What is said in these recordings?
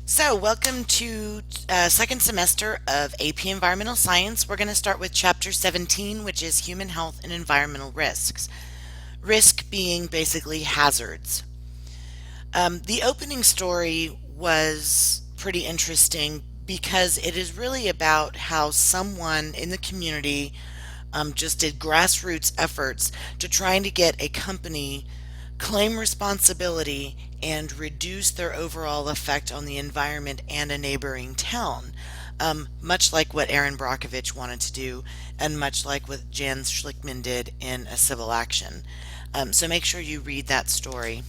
So, welcome to second semester of AP Environmental Science. We're going to start with Chapter 17, which is Human Health and Environmental Risks. Risk being basically hazards. The opening story was pretty interesting because it is really about how someone in the community just did grassroots efforts to trying to get a company claim responsibility and reduce their overall effect on the environment and a neighboring town. Much like what Aaron Brockovich wanted to do, and much like what Jan Schlickman did in a civil action. So make sure you read that story.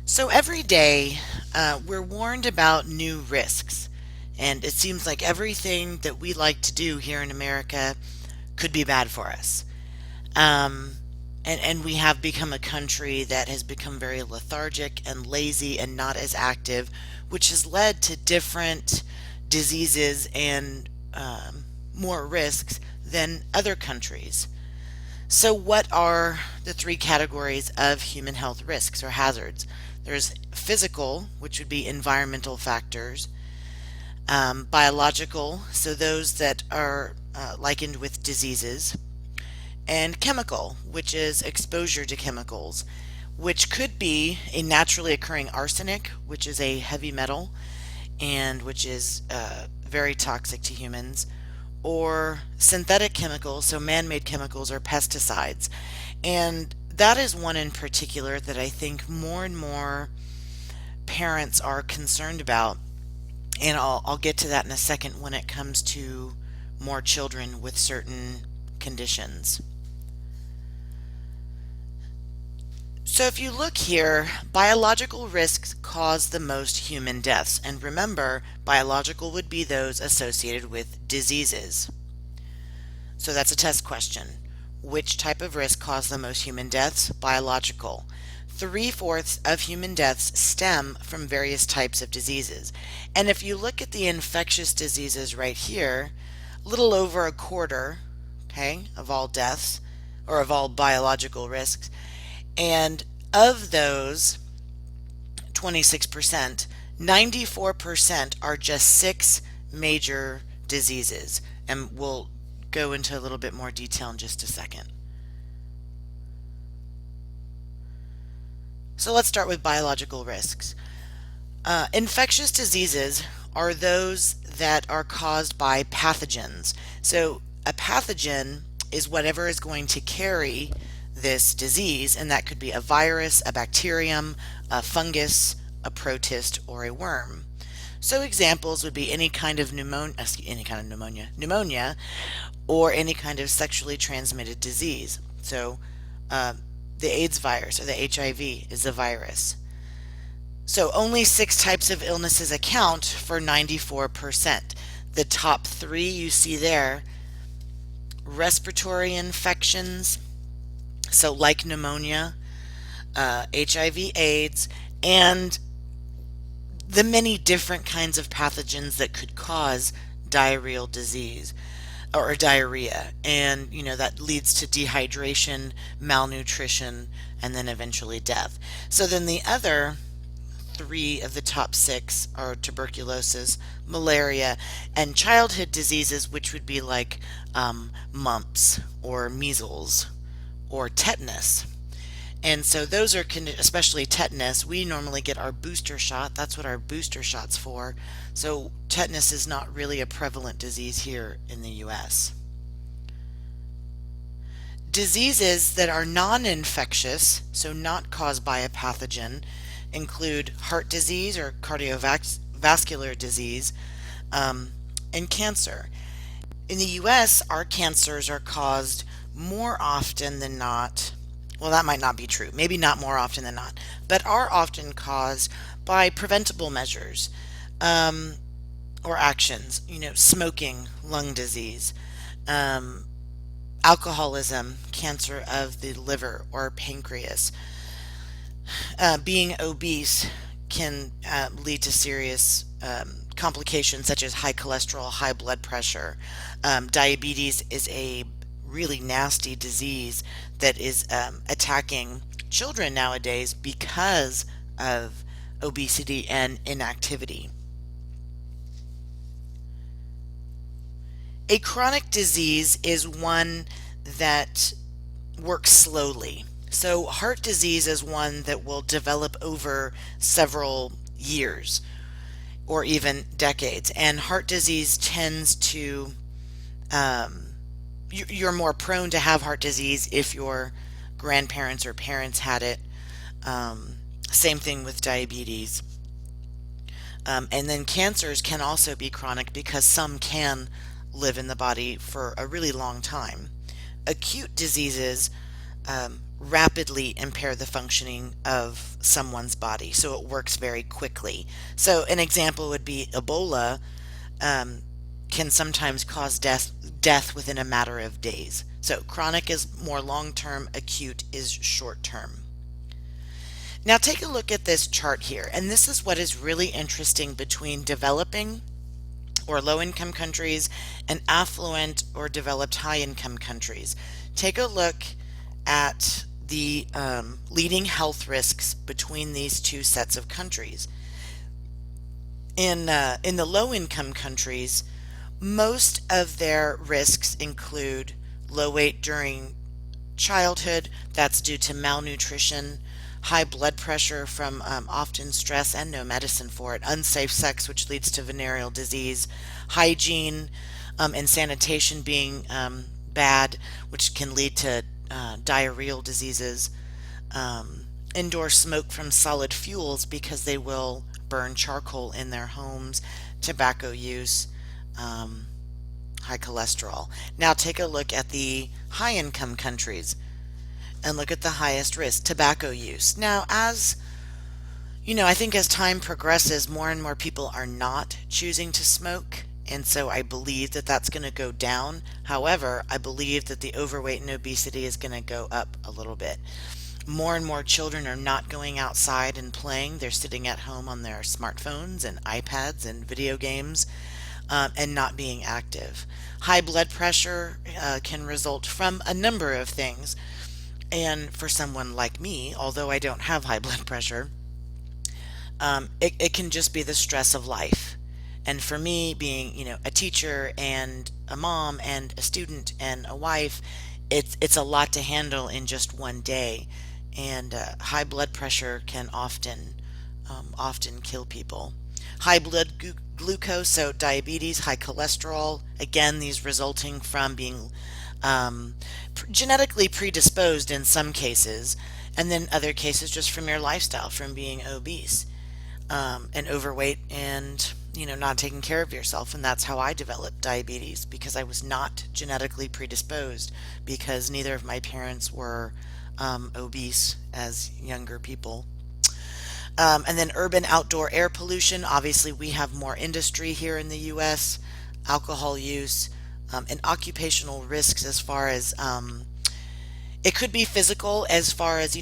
So every day, we're warned about new risks, and it seems like everything that we like to do here in America could be bad for us. Um, and we have become a country that has become very lethargic and lazy and not as active, which has led to different diseases and more risks than other countries. So, what are the three categories of human health risks or hazards? There's physical, which would be environmental factors, biological, so those that are likened with diseases, and chemical, which is exposure to chemicals, which could be a naturally occurring arsenic, which is a heavy metal and which is very toxic to humans, or synthetic chemicals, so man made chemicals or pesticides. And that is one in particular that I think more and more parents are concerned about. And I'll get to that in a second when it comes to more children with certain conditions. So if you look here, biological risks cause the most human deaths. And remember, biological would be those associated with diseases. So that's a test question. Which type of risk caused the most human deaths? Biological. Three-fourths of human deaths stem from various types of diseases. And if you look at the infectious diseases right here, a little over a quarter, okay, of all deaths or of all biological risks. And of those 26%, 94% are just six major diseases. And we'll go into a little bit more detail in just a second. So let's start with biological risks. Infectious diseases are those that are caused by pathogens. So a pathogen is whatever is going to carry this disease, and that could be a virus, a bacterium, a fungus, a protist, or a worm. So examples would be any kind of pneumonia, or any kind of sexually transmitted disease. So the AIDS virus or the HIV is a virus. So only six types of illnesses account for 94%. The top three you see there: respiratory infections, so like pneumonia, HIV, AIDS, and the many different kinds of pathogens that could cause diarrheal disease or diarrhea. And, that leads to dehydration, malnutrition, and then eventually death. So then the other three of the top six are tuberculosis, malaria, and childhood diseases, which would be like mumps or measles or tetanus. And so those are, especially tetanus, we normally get our booster shot. That's what our booster shot's for. So tetanus is not really a prevalent disease here in the US. Diseases that are non-infectious, so not caused by a pathogen, include heart disease or cardiovascular disease, and cancer. In the US, our cancers are caused more often than not. Well, that might not be true. Maybe not more often than not, but are often caused by preventable measures or actions. Smoking, lung disease, alcoholism, cancer of the liver or pancreas. Being obese can lead to serious complications such as high cholesterol, high blood pressure. Diabetes is a really nasty disease that is attacking children nowadays because of obesity and inactivity. A chronic disease is one that works slowly. So, heart disease is one that will develop over several years or even decades. And heart disease tends to, um, you're more prone to have heart disease if your grandparents or parents had it. Um, Same thing with diabetes. And then cancers can also be chronic because some can live in the body for a really long time. Acute diseases rapidly impair the functioning of someone's body, so it works very quickly. So, an example would be Ebola um, can sometimes cause death within a matter of days. So, chronic is more long term, acute is short term. Now, take a look at this chart here, and this is what is really interesting between developing or low income countries and affluent or developed high income countries. Take a look at the leading health risks between these two sets of countries. In the low income countries, most of their risks include low weight during childhood, that's due to malnutrition, high blood pressure from often stress and no medicine for it, unsafe sex, which leads to venereal disease, hygiene and sanitation being bad, which can lead to diarrheal diseases, indoor smoke from solid fuels because they will burn charcoal in their homes, tobacco use, um, high cholesterol. Now take a look at the high income countries and look at the highest risk, tobacco use. Now, as you know, I think as time progresses, more and more people are not choosing to smoke. And so I believe that that's going to go down. However, I believe that the overweight and obesity is going to go up a little bit. More and more children are not going outside and playing. They're sitting at home on their smartphones and iPads and video games and not being active. High blood pressure can result from a number of things. And for someone like me, although I don't have high blood pressure, it can just be the stress of life. And for me, being a teacher and a mom and a student and a wife, it's a lot to handle in just one day. And high blood pressure can often kill people. High glucose, so diabetes, high cholesterol. Again, these resulting from being genetically predisposed in some cases, and then other cases just from your lifestyle, from being obese and overweight and not taking care of yourself. And that's how I developed diabetes, because I was not genetically predisposed, because neither of my parents were obese as younger people. And then urban outdoor air pollution. Obviously, we have more industry here in the US, alcohol use, and occupational risks as far as it could be physical, as far as,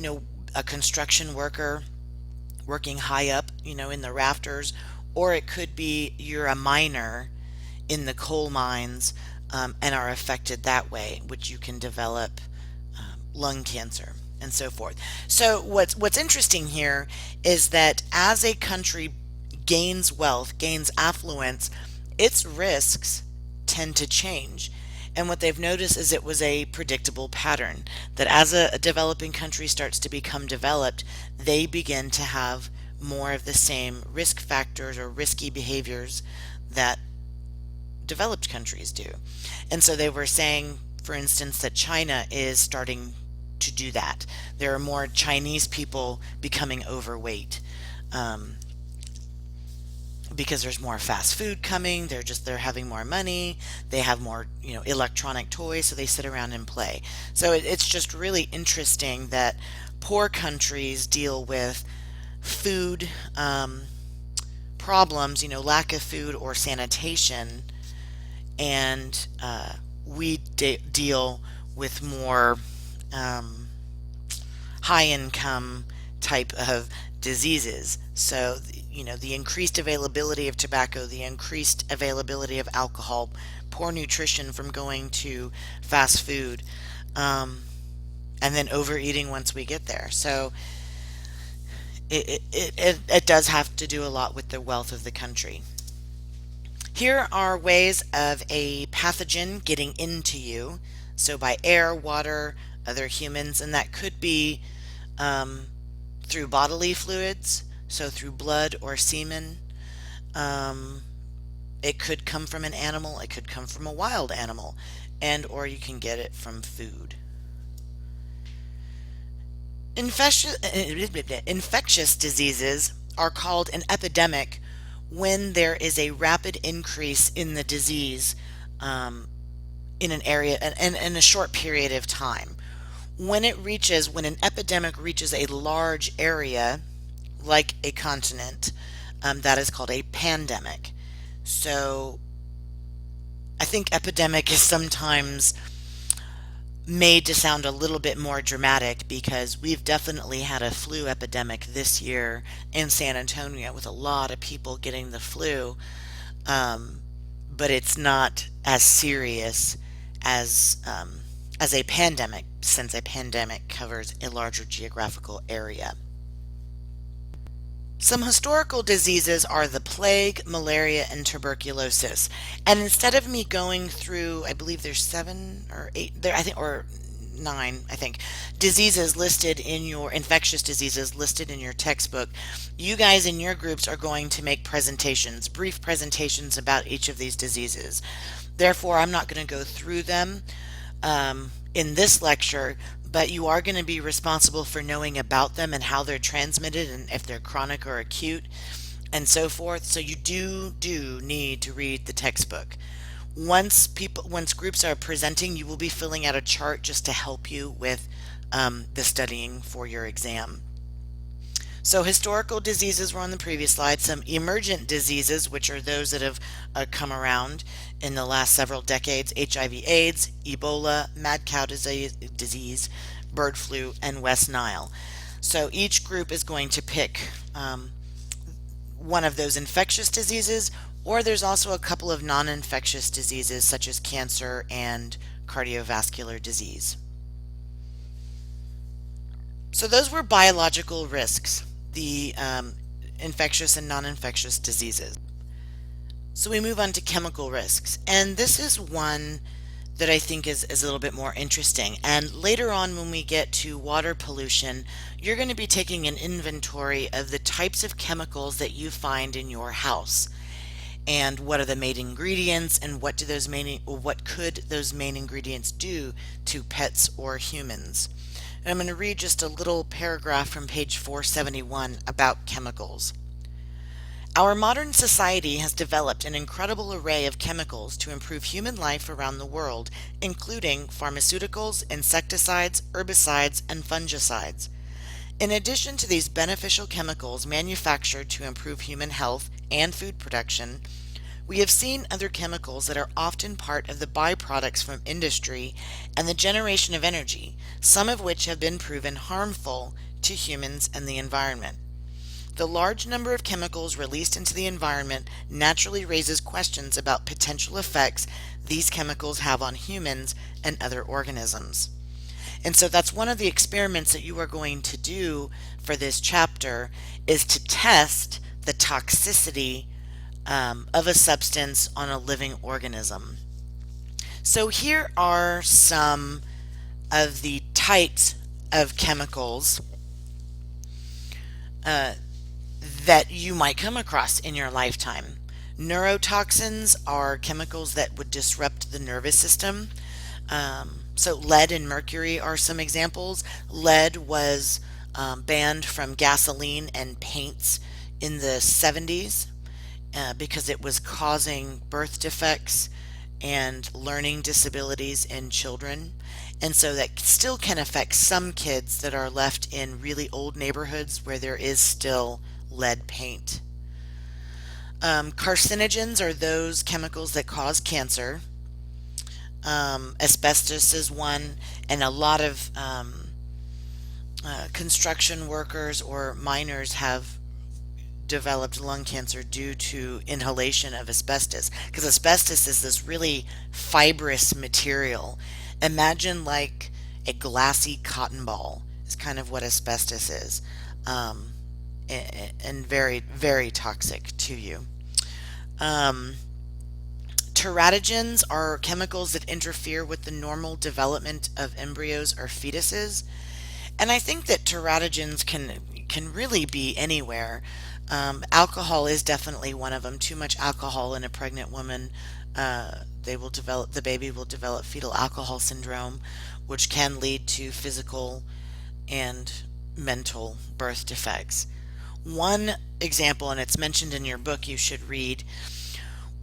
a construction worker working high up, in the rafters, or it could be you're a miner in the coal mines and are affected that way, which you can develop lung cancer and so forth. So what's interesting here is that as a country gains wealth, gains affluence, its risks tend to change. And what they've noticed is it was a predictable pattern that as a developing country starts to become developed, they begin to have more of the same risk factors or risky behaviors that developed countries do. And so they were saying, for instance, that China is starting to do that. There are more Chinese people becoming overweight. Because there's more fast food coming, they're having more money, they have more electronic toys, so they sit around and play. So it's just really interesting that poor countries deal with food problems, lack of food or sanitation, and we deal with more high income type of diseases. So the increased availability of tobacco, the increased availability of alcohol, poor nutrition from going to fast food, and then overeating once we get there. So It does have to do a lot with the wealth of the country. Here are ways of a pathogen getting into you. So by air, water, other humans, and that could be um, through bodily fluids, so through blood or semen. Um, it could come from an animal, it could come from a wild animal, and or you can get it from food. Infectious, infectious diseases are called an epidemic when there is a rapid increase in the disease um, in an area and in a short period of time. When an epidemic reaches a large area, like a continent, that is called a pandemic. So I think epidemic is sometimes made to sound a little bit more dramatic because we've definitely had a flu epidemic this year in San Antonio with a lot of people getting the flu, um, but it's not as serious as a pandemic since a pandemic covers a larger geographical area. Some historical diseases are the plague, malaria, and tuberculosis. And instead of me going through, I believe there's 7 or 8 there, I think, or 9, I think, diseases listed in your infectious diseases listed in your textbook, you guys in your groups are going to make presentations, brief presentations about each of these diseases. Therefore, I'm not going to go through them in this lecture, but you are going to be responsible for knowing about them and how they're transmitted and if they're chronic or acute and so forth. So you do need to read the textbook. Once groups are presenting, you will be filling out a chart just to help you with the studying for your exam. So historical diseases were on the previous slide. Some emergent diseases, which are those that have come around in the last several decades: HIV/AIDS, Ebola, mad cow disease, bird flu, and West Nile. So each group is going to pick one of those infectious diseases, or there's also a couple of non-infectious diseases such as cancer and cardiovascular disease. So those were biological risks, the infectious and non-infectious diseases. So we move on to chemical risks, and this is one that I think is a little bit more interesting. And later on when we get to water pollution, you're going to be taking an inventory of the types of chemicals that you find in your house. And what are the main ingredients, and what could those main ingredients do to pets or humans? And I'm going to read just a little paragraph from page 471 about chemicals. Our modern society has developed an incredible array of chemicals to improve human life around the world, including pharmaceuticals, insecticides, herbicides, and fungicides. In addition to these beneficial chemicals manufactured to improve human health and food production, we have seen other chemicals that are often part of the byproducts from industry and the generation of energy, some of which have been proven harmful to humans and the environment. The large number of chemicals released into the environment naturally raises questions about potential effects these chemicals have on humans and other organisms. And so that's one of the experiments that you are going to do for this chapter, is to test the toxicity of a substance on a living organism. So here are some of the types of chemicals that you might come across in your lifetime. Neurotoxins are chemicals that would disrupt the nervous system. So lead and mercury are some examples. Lead was banned from gasoline and paints in the 70s because it was causing birth defects and learning disabilities in children. And so that still can affect some kids that are left in really old neighborhoods where there is still lead paint. Carcinogens are those chemicals that cause cancer. Asbestos is one, and a lot of construction workers or miners have developed lung cancer due to inhalation of asbestos, because asbestos is this really fibrous material. Imagine like a glassy cotton ball is kind of what asbestos is. and very, very toxic to you. Um, Teratogens are chemicals that interfere with the normal development of embryos or fetuses. And I think that teratogens can really be anywhere. Alcohol is definitely one of them. Too much alcohol in a pregnant woman, the baby will develop fetal alcohol syndrome, which can lead to physical and mental birth defects. One example, and it's mentioned in your book you should read,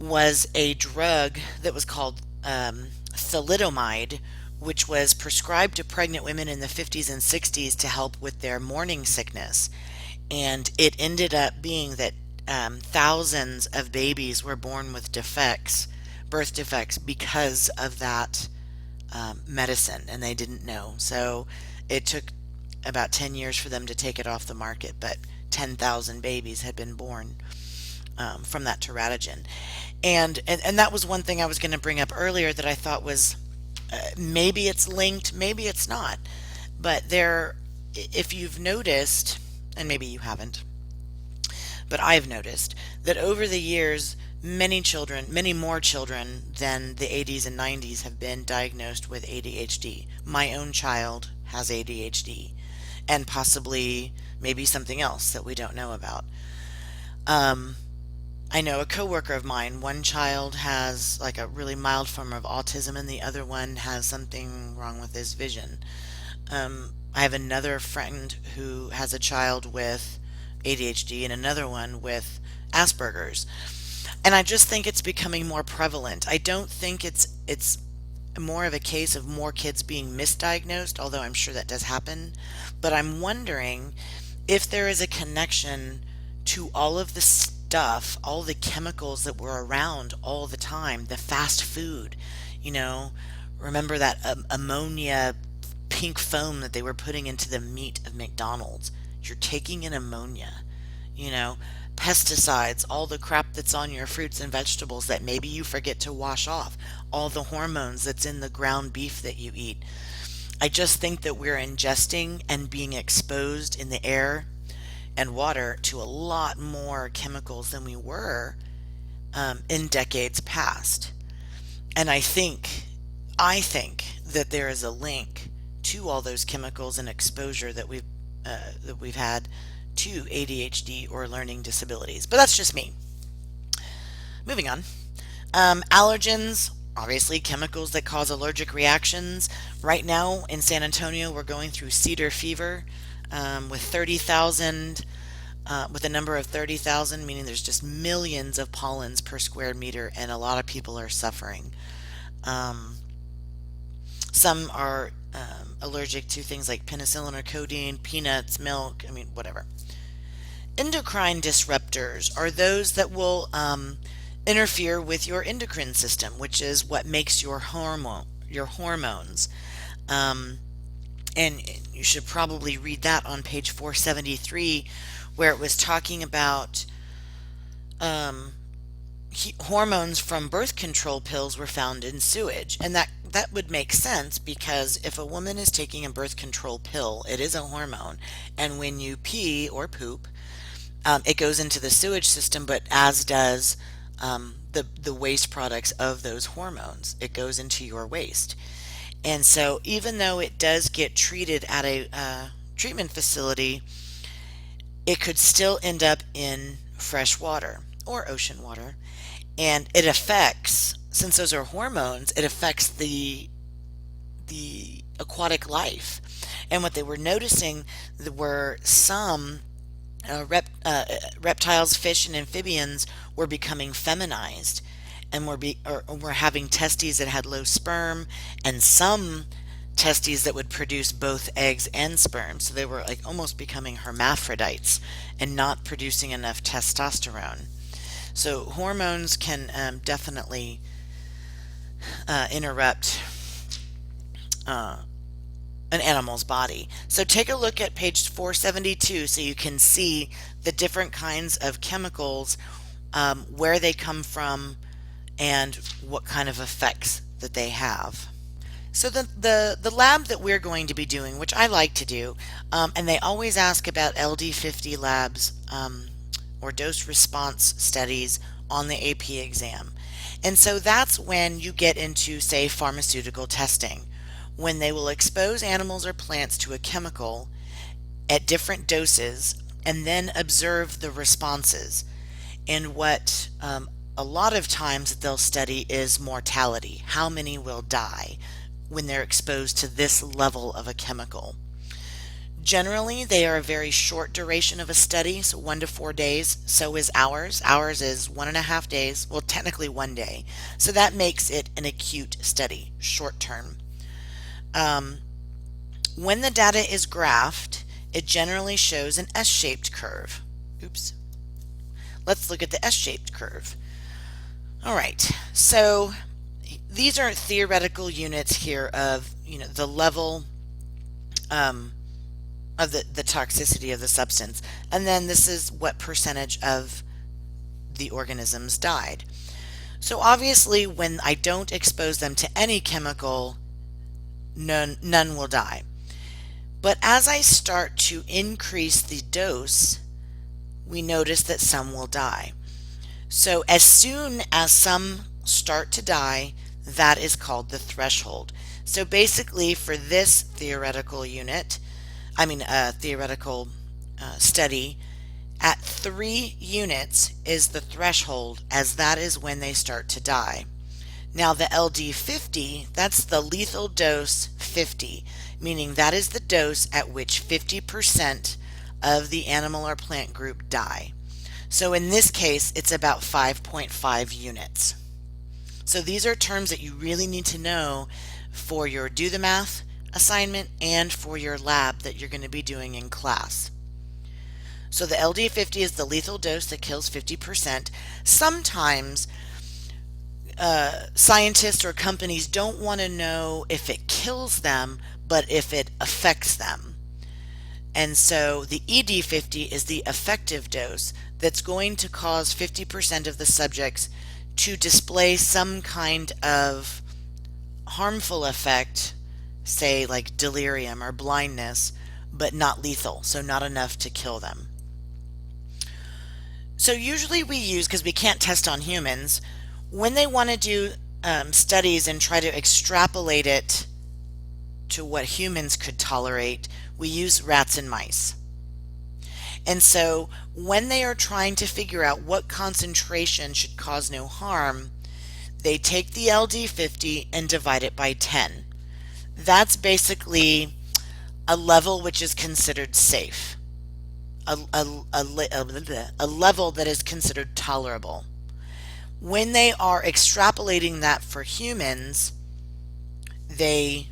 was a drug that was called thalidomide, which was prescribed to pregnant women in the 50s and 60s to help with their morning sickness. And it ended up being that thousands of babies were born with defects, birth defects, because of that medicine, and they didn't know. So it took about 10 years for them to take it off the market, but 10,000 babies had been born from that teratogen. And that was one thing I was going to bring up earlier that I thought was maybe it's linked, maybe it's not. But there, if you've noticed, and maybe you haven't, but I've noticed that over the years, many children, many more children than the 80s and 90s have been diagnosed with ADHD. My own child has ADHD, and possibly maybe something else that we don't know about. Um, I know a coworker of mine, one child has like a really mild form of autism and the other one has something wrong with his vision. I have another friend who has a child with ADHD and another one with Asperger's. And I just think it's becoming more prevalent. I don't think it's more of a case of more kids being misdiagnosed, although I'm sure that does happen. But I'm wondering if there is a connection to all of the stuff, all the chemicals that were around all the time, the fast food, you know, remember that ammonia pink foam that they were putting into the meat of McDonald's. You're taking in ammonia, you know, pesticides, all the crap that's on your fruits and vegetables that maybe you forget to wash off, all the hormones that's in the ground beef that you eat. I just think that we're ingesting and being exposed in the air and water to a lot more chemicals than we were in decades past. And I think that there is a link to all those chemicals and exposure that we've had to ADHD or learning disabilities. But that's just me. Moving on. Allergens, obviously chemicals that cause allergic reactions. Right now in San Antonio, we're going through cedar fever with 30,000, with a number of 30,000, meaning there's just millions of pollens per square meter, and a lot of people are suffering. Um, some are allergic to things like penicillin or codeine, peanuts, milk, I mean, whatever. Endocrine disruptors are those that will interfere with your endocrine system, which is what makes your hormones. Um, and you should probably read that on page 473, where it was talking about um, hormones from birth control pills were found in sewage, and that would make sense because if a woman is taking a birth control pill, it is a hormone, and when you pee or poop, it goes into the sewage system, but as does the waste products of those hormones. It goes into your waste. And so even though it does get treated at a treatment facility, it could still end up in fresh water or ocean water. And it affects, since those are hormones, it affects the aquatic life. And what they were noticing were some reptiles, fish, and amphibians were becoming feminized, and were having testes that had low sperm, and some testes that would produce both eggs and sperm. So they were like almost becoming hermaphrodites and not producing enough testosterone. So hormones can definitely interrupt uh, an animal's body. So take a look at page 472 so you can see the different kinds of chemicals, where they come from, and what kind of effects that they have. So the lab that we're going to be doing, which I like to do, and they always ask about LD50 labs or dose response studies on the AP exam. And so that's when you get into, say, pharmaceutical testing, when they will expose animals or plants to a chemical at different doses and then observe the responses. And what a lot of times they'll study is mortality. How many will die when they're exposed to this level of a chemical? Generally, they are a very short duration of a study, so 1 to 4 days. So is ours. Ours is 1.5 days, well, technically 1 day. So that makes it an acute study, short term. When the data is graphed, it generally shows an S-shaped curve. Oops. Let's look at the S-shaped curve. All right, so these are theoretical units here of the level of the toxicity of the substance, and then this is what percentage of the organisms died. So obviously, when I don't expose them to any chemical, none will die. But as I start to increase the dose, we notice that some will die. So as soon as some start to die, that is called the threshold. So basically, for this theoretical study, at 3 units is the threshold, as that is when they start to die. Now the LD50, that's the lethal dose 50, meaning that is the dose at which 50% of the animal or plant group die. So in this case, it's about 5.5 units. So these are terms that you really need to know for your do the math assignment and for your lab that you're going to be doing in class. So the LD50 is the lethal dose that kills 50%. Sometimes scientists or companies don't want to know if it kills them, but if it affects them. And so the ED50 is the effective dose that's going to cause 50% of the subjects to display some kind of harmful effect, say like delirium or blindness, but not lethal, so not enough to kill them. So usually we use, because we can't test on humans, when they want to do studies and try to extrapolate it to what humans could tolerate, we use rats and mice. And so when they are trying to figure out what concentration should cause no harm, they take the LD50 and divide it by 10. That's basically a level which is considered safe, a level that is considered tolerable. When they are extrapolating that for humans, they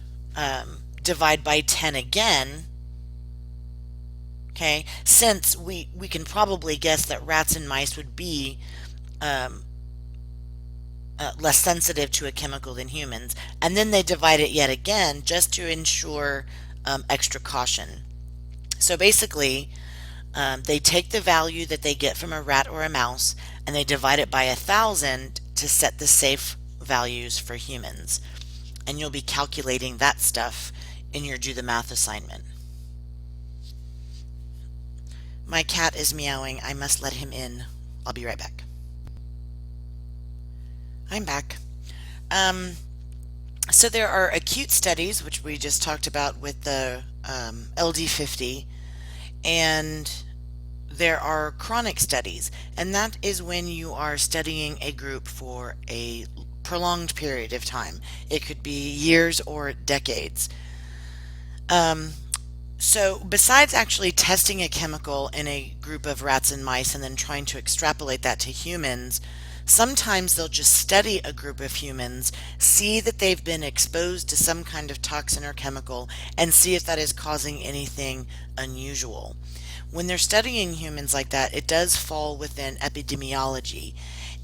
divide by 10 again. Okay, since we can probably guess that rats and mice would be less sensitive to a chemical than humans, and then they divide it yet again just to ensure extra caution. So basically, they take the value that they get from a rat or a mouse and they divide it by 1,000 to set the safe values for humans. And you'll be calculating that stuff in your do the math assignment. My cat is meowing. I must let him in. I'll be right back. I'm back. So there are acute studies, which we just talked about with the LD50, and there are chronic studies, and that is when you are studying a group for a prolonged period of time. It could be years or decades. So besides actually testing a chemical in a group of rats and mice and then trying to extrapolate that to humans, sometimes they'll just study a group of humans, see that they've been exposed to some kind of toxin or chemical, and see if that is causing anything unusual. When they're studying humans like that, it does fall within epidemiology.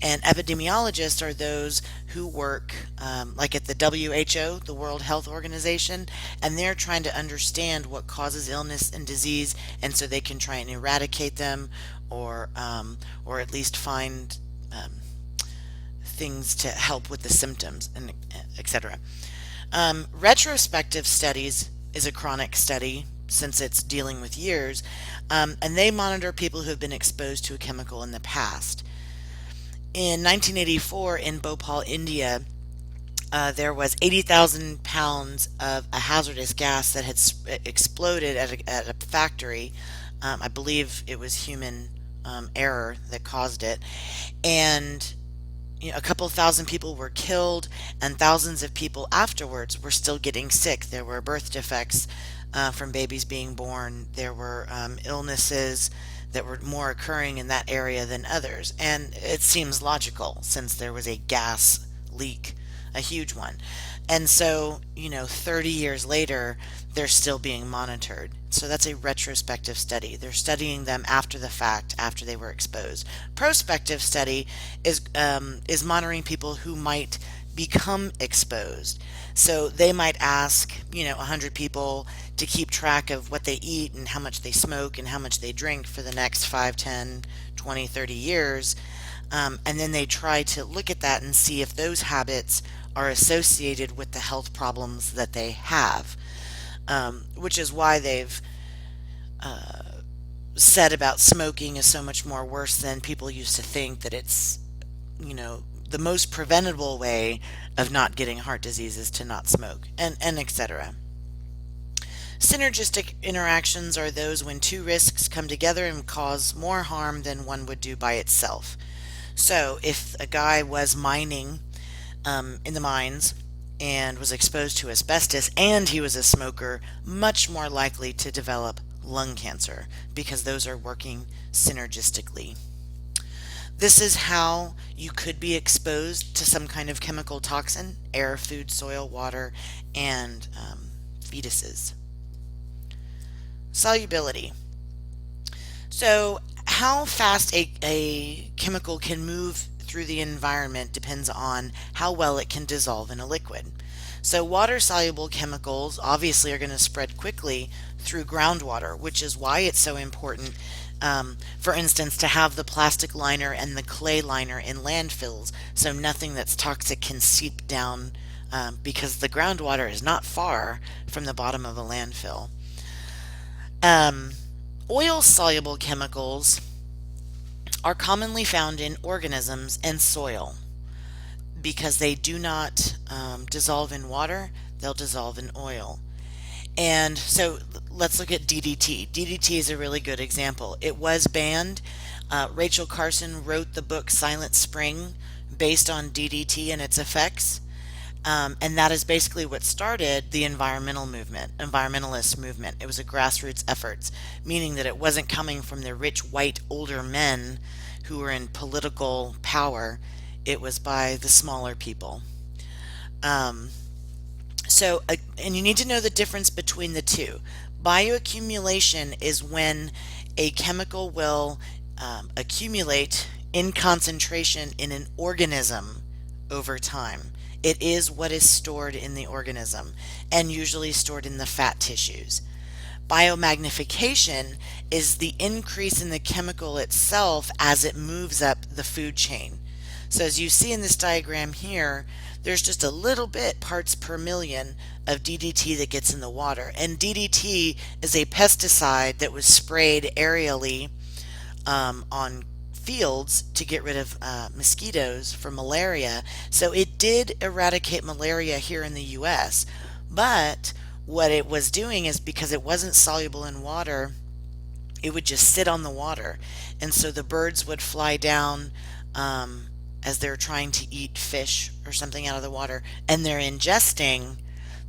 And epidemiologists are those who work like at the WHO, the World Health Organization, and they're trying to understand what causes illness and disease, and so they can try and eradicate them, or at least find things to help with the symptoms, and etc. Retrospective studies is a chronic study since it's dealing with years, and they monitor people who have been exposed to a chemical in the past. In 1984, in Bhopal, India, there was 80,000 pounds of a hazardous gas that had exploded at a factory. I believe it was human error that caused it. And a couple thousand people were killed, and thousands of people afterwards were still getting sick. There were birth defects from babies being born. There were illnesses that were more occurring in that area than others. And it seems logical since there was a gas leak, a huge one. And so, 30 years later, they're still being monitored. So that's a retrospective study. They're studying them after the fact, after they were exposed. Prospective study is monitoring people who might become exposed. So they might ask, 100 people to keep track of what they eat and how much they smoke and how much they drink for the next 5, 10, 20, 30 years. And then they try to look at that and see if those habits are associated with the health problems that they have, which is why they've said about smoking is so much more worse than people used to think, that it's, the most preventable way of not getting heart disease is to not smoke, and etc. Synergistic interactions are those when two risks come together and cause more harm than one would do by itself. So if a guy was mining in the mines and was exposed to asbestos and he was a smoker, much more likely to develop lung cancer because those are working synergistically. This is how you could be exposed to some kind of chemical toxin: air, food, soil, water, and fetuses. Solubility. So how fast a chemical can move through the environment depends on how well it can dissolve in a liquid. So water-soluble chemicals obviously are going to spread quickly through groundwater, which is why it's so important, for instance, to have the plastic liner and the clay liner in landfills so nothing that's toxic can seep down, because the groundwater is not far from the bottom of a landfill. Oil-soluble chemicals are commonly found in organisms and soil because they do not dissolve in water, they'll dissolve in oil. And so let's look at DDT. DDT is a really good example. It was banned. Rachel Carson wrote the book Silent Spring based on DDT and its effects. And that is basically what started the environmentalist movement. It was a grassroots effort, meaning that it wasn't coming from the rich white older men who were in political power. It was by the smaller people. And you need to know the difference between the two. Bioaccumulation is when a chemical will accumulate in concentration in an organism over time. It is what is stored in the organism, and usually stored in the fat tissues. Biomagnification is the increase in the chemical itself as it moves up the food chain. So as you see in this diagram here, there's just a little bit, parts per million, of DDT that gets in the water. And DDT is a pesticide that was sprayed aerially on fields to get rid of mosquitoes for malaria. So it did eradicate malaria here in the US, but what it was doing is, because it wasn't soluble in water, it would just sit on the water, and so the birds would fly down as they're trying to eat fish or something out of the water, and they're ingesting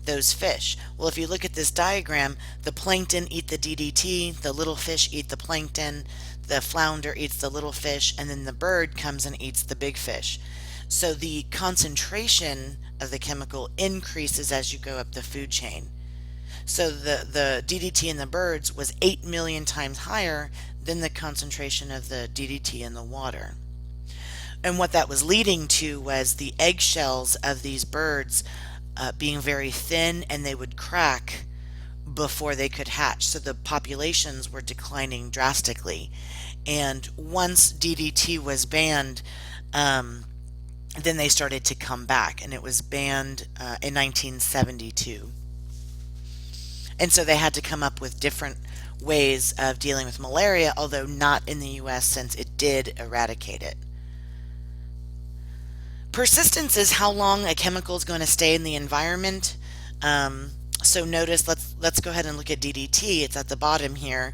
those fish. Well, if you look at this diagram, the plankton eat the DDT, the little fish eat the plankton, the flounder eats the little fish, and then the bird comes and eats the big fish. So the concentration of the chemical increases as you go up the food chain. So the DDT in the birds was 8 million times higher than the concentration of the DDT in the water. And what that was leading to was the eggshells of these birds being very thin, and they would crack before they could hatch. So the populations were declining drastically. And once DDT was banned, then they started to come back, and it was banned in 1972. And so they had to come up with different ways of dealing with malaria, although not in the US since it did eradicate it. Persistence is how long a chemical is going to stay in the environment. So notice, let's go ahead and look at DDT. It's at the bottom here.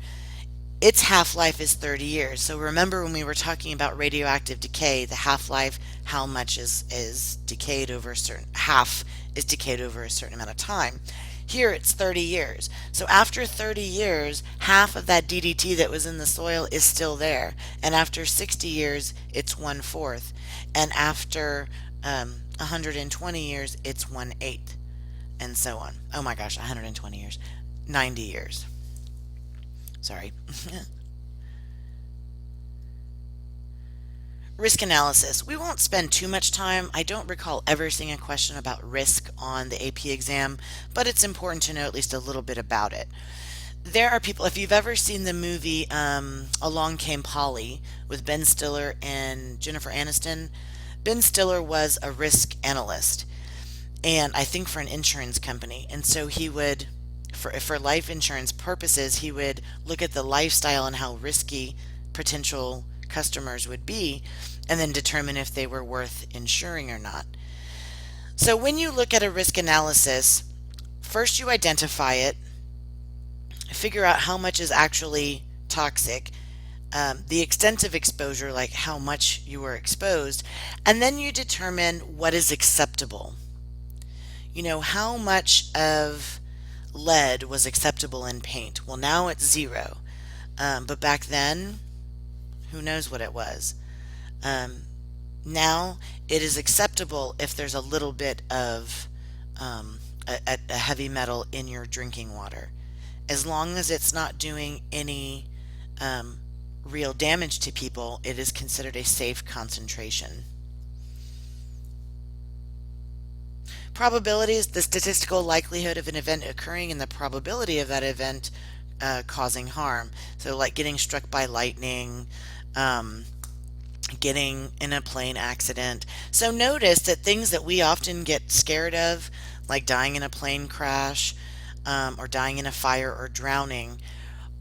Its half-life is 30 years. So remember when we were talking about radioactive decay, the half-life, how much is decayed over a certain, half is decayed over a certain amount of time. Here it's 30 years. So after 30 years, half of that DDT that was in the soil is still there. And after 60 years, it's 1/4. And after 120 years, it's 1/8. And so on. Oh my gosh, 120 years. 90 years. Sorry. Risk analysis. We won't spend too much time. I don't recall ever seeing a question about risk on the AP exam, but it's important to know at least a little bit about it. There are people, if you've ever seen the movie Along Came Polly with Ben Stiller and Jennifer Aniston, Ben Stiller was a risk analyst, and I think for an insurance company. And so he would, for life insurance purposes, he would look at the lifestyle and how risky potential customers would be, and then determine if they were worth insuring or not. So when you look at a risk analysis, first you identify it, figure out how much is actually toxic, the extent of exposure, like how much you were exposed, and then you determine what is acceptable. You know, how much of lead was acceptable in paint? Well, now it's 0. But back then, who knows what it was? Now it is acceptable if there's a little bit of a heavy metal in your drinking water. As long as it's not doing any real damage to people, it is considered a safe concentration. Probability is the statistical likelihood of an event occurring and the probability of that event causing harm. So like getting struck by lightning, getting in a plane accident. So notice that things that we often get scared of, like dying in a plane crash or dying in a fire or drowning,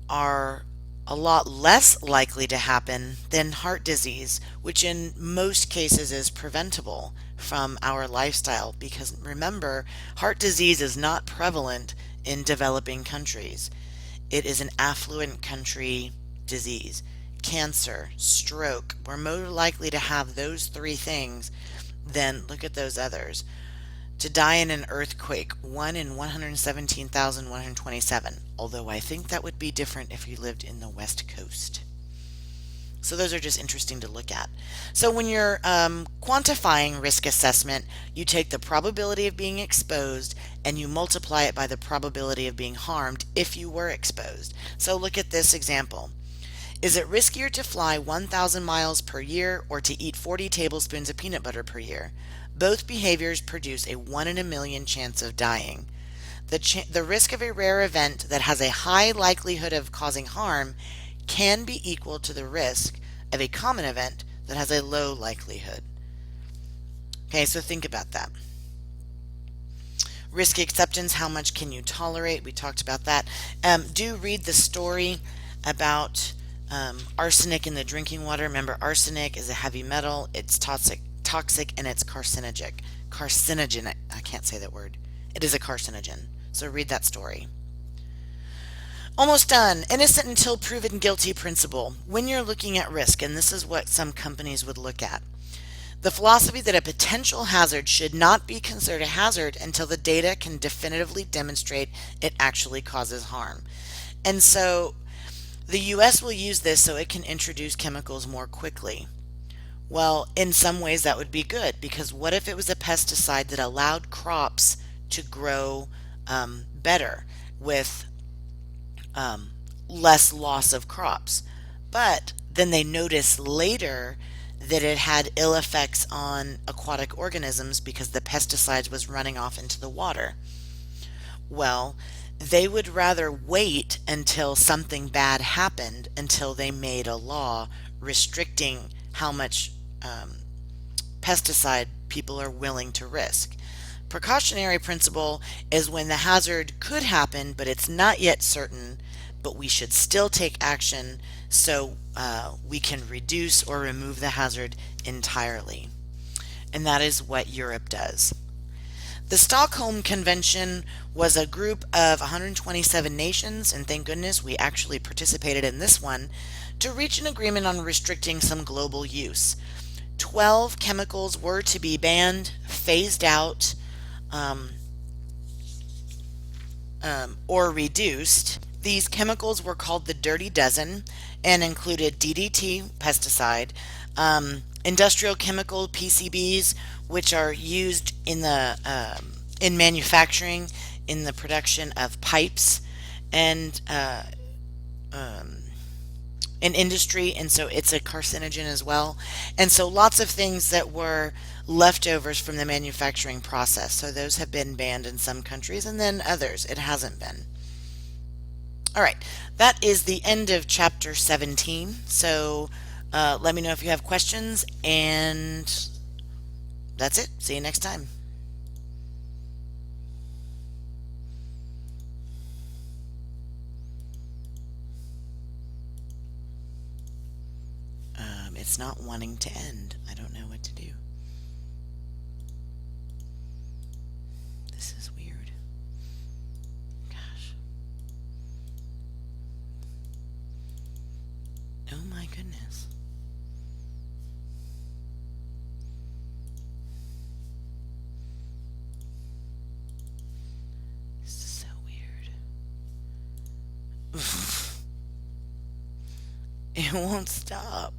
are a lot less likely to happen than heart disease, which in most cases is preventable from our lifestyle, because remember, heart disease is not prevalent in developing countries. It is an affluent country disease. Cancer, stroke, we're more likely to have those 3 things than, look at those others. To die in an earthquake, 1 in 117,127, although I think that would be different if you lived in the West Coast. So those are just interesting to look at. So when you're quantifying risk assessment, you take the probability of being exposed and you multiply it by the probability of being harmed if you were exposed. So look at this example. Is it riskier to fly 1,000 miles per year or to eat 40 tablespoons of peanut butter per year? Both behaviors produce a 1 in a million chance of dying. The risk of a rare event that has a high likelihood of causing harm can be equal to the risk of a common event that has a low likelihood. Okay, so think about that. Risk acceptance, how much can you tolerate? We talked about that. Do read the story about arsenic in the drinking water. Remember, arsenic is a heavy metal. It's toxic and it's carcinogenic. I can't say that word. It is a carcinogen. So read that story. Almost done. Innocent until proven guilty principle. When you're looking at risk, and this is what some companies would look at, the philosophy that a potential hazard should not be considered a hazard until the data can definitively demonstrate it actually causes harm. And so the US will use this so it can introduce chemicals more quickly. Well, in some ways that would be good, because what if it was a pesticide that allowed crops to grow better with less loss of crops? But then they noticed later that it had ill effects on aquatic organisms because the pesticides was running off into the water. Well, they would rather wait until something bad happened until they made a law restricting how much pesticide people are willing to risk. Precautionary principle is when the hazard could happen, but it's not yet certain, but we should still take action so we can reduce or remove the hazard entirely. And that is what Europe does. The Stockholm Convention was a group of 127 nations, and thank goodness we actually participated in this one, to reach an agreement on restricting some global use. 12 chemicals were to be banned, phased out, um, or reduced. These chemicals were called the Dirty Dozen and included DDT, pesticide, industrial chemical PCBs, which are used in manufacturing, in the production of pipes, and in industry, and so it's a carcinogen as well. And so lots of things that were leftovers from the manufacturing process. So those have been banned in some countries, and then others it hasn't been. All right, that is the end of chapter 17. So let me know if you have questions, and that's it. See you next time. It's not wanting to end. I don't know what to do. This is weird. Gosh. Oh my goodness. This is so weird. It won't stop.